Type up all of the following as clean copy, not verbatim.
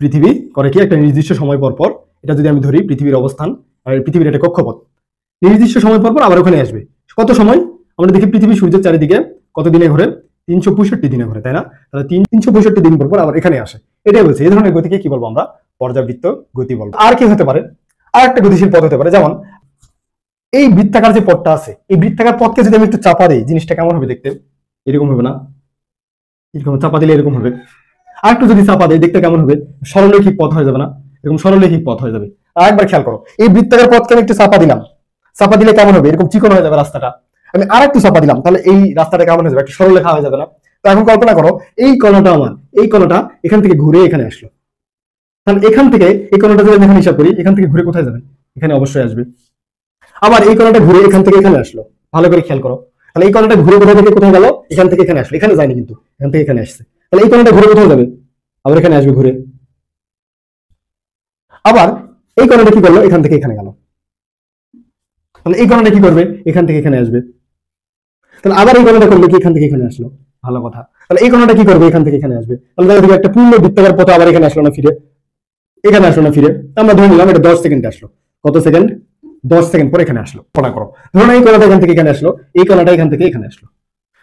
পৃথিবী করে কি একটা নির্দিষ্ট সময় পর পর, এটা যদি আমি ধরি পৃথিবীর অবস্থান আর পৃথিবীর একটা কক্ষপথ, নির্দিষ্ট সময় পর পর আবার ওখানে আসবে। কত সময়? আমরা দেখি পৃথিবী সূর্যের চারিদিকে কত দিনে ঘোরে? 365 দিনে ঘোরে, তাই না? তাহলে 365 দিন পর পর আবার এখানে আসে। এটাই বলছে এই ধরনের গতিকে কি বলবো আমরা? পর্যাবৃত্ত গতি বলবো। আর কি হতে পারে? আর একটা গতিশীল পথ হতে পারে, যেমন এই বৃত্তাকার যে পথটা আছে, এই বৃত্তাকার পথকে যদি আমি একটু চাপা দিই, জিনিসটা কেমন হবে দেখতে? এরকম হবে না? এরকম চাপা দিলে এরকম হবে। আর একটু যদি চাপা দেয় দেখতে কেমন হবে? সরলরৈখিক পথ হয়ে যাবে না? এরকম সরলরৈখিক পথ হয়ে যাবে। আর একবার খেয়াল করো, এই বৃত্তাকার পথকে আমি একটু চাপা দিলাম, চাপা দিলে কেমন হবে? এরকম চিকন হয়ে যাবে রাস্তাটা। আমি আর একটু চাপা দিলাম, তাহলে এই রাস্তাটা কেমন হয়ে যাবে? একটা সরলরেখা হয়ে যাবে না? তো এখন কল্পনা করো, এই কণাটা আমার, এই কণাটা এখান থেকে ঘুরে এখানে আসলো। তাহলে এখান থেকে এই কণাটা যদি আমি এখানে হিসাব করি, এখান থেকে ঘুরে কোথায় যাবে? এখানে অবশ্যই আসবে। আবার এই কণাটা ঘুরে এখান থেকে এখানে আসলো, ভালো করে খেয়াল করো। তাহলে এই কণাটা ঘুরে কোথা থেকে কোথায় গেল? এখান থেকে এখানে আসলো, এখানে যায়নি কিন্তু, এখান থেকে এখানে আসছে। তাহলে এই কণাটা ঘুরে কোথায় যাবে? আবার এখানে আসবে ঘুরে। আবার এই কণাটা কি করলো? এখান থেকে এখানে গেল। তাহলে এই কণাটা কি করবে? এখান থেকে এখানে আসবে। তাহলে আবার এই কণাটা করবে কি? এখান থেকে এখানে আসলো। ভালো কথা। তাহলে এই কণাটা কি করবে? এখান থেকে এখানে আসবে। তাহলে দেখো একটা পূর্ণ বৃত্তাকার পথে আবার এখানে আসলো না ফিরে, এখানে আসলো না ফিরে। আমরা ধরে নিলাম এটা 10 সেকেন্ডে আসলো। কত সেকেন্ড? 10 সেকেন্ড পরে এখানে আসলো। পড়া করো, ধরুন এই কণাটা এখান থেকে এখানে আসলো, এই কণাটা এখান থেকে এখানে আসলো।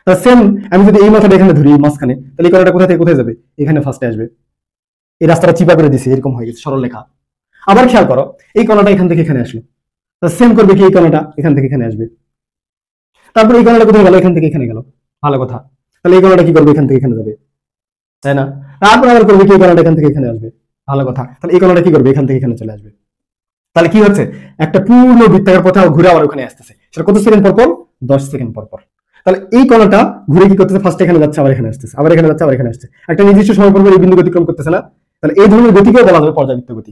সেম আমি যদি এই মাথাটা এখানে ধরি মাঝখানে, তাহলে এই কণাটা কোথা থেকে কোথায় যাবে? এখানে ফার্স্টে আসবে। এই রাস্তাটা চিপা করে দিছি, এরকম হয়ে গেছে সরল রেখা। আবার খেয়াল করো, এই কণাটা এখান থেকে এখানে আসলো, সেম করবে কি? এই কণাটা এখান থেকে এখানে আসবে। তারপর এই কণাটা কোথায় গেল? এখান থেকে এখানে গেল। ভালো কথা। তাহলে এই কণাটা কি করবে? এখান থেকে এখানে যাবে, তাই না? তারপর আবার করবে কি? এই কণাটা এখান থেকে এখানে আসবে। ভালো কথা। তাহলে এই কণাটা কি করবে? এখান থেকে এখানে চলে আসবে। তাহলে কি হচ্ছে? একটা পূর্ণ বৃত্তাকার পথে ঘুরে আবার ওখানে আসতেছে। সেটা কত সেকেন্ড পর পর? 10 সেকেন্ড পর পর। তাহলে এই কণাটা ঘুরে কি করতেছে? ফার্স্ট এখানে যাচ্ছে, আবার এখানে আসতেছে, আবার এখানে যাচ্ছে, আবার এখানে আসছে। একটা নির্দিষ্ট সময় পর পর এই বিন্দু অতিক্রম করতেছে না? তাহলে এই ধরনের গতিকেও বলা যাবে পর্যাবৃত্ত গতি।